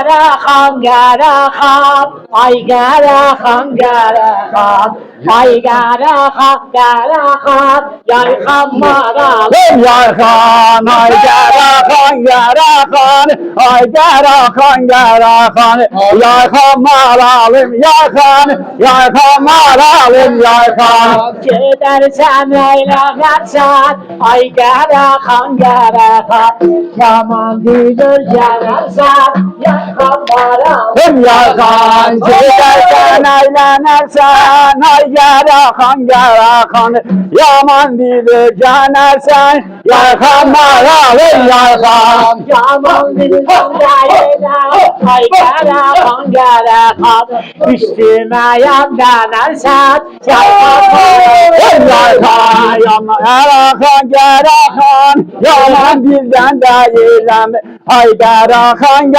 Garahan, ay garahan, ay garahan, yayhan maralım Yarhan, ay garahan, ay garahan, yarhan maralım, yarhan maralım, yarhan. Gidersen eylemezsen, ay garahan, yaman bilir yanarsan, yayhan maralım Yarhan, gidersen eğlenirsen, ay garahan, yaman bilir canersen, yarhan maralım, yarhan. Yaman bilir yanarsan, ay garahan, üstüme yanarsan, yayhan maralım Yarhan, yaman dilden değilim, ay garahan,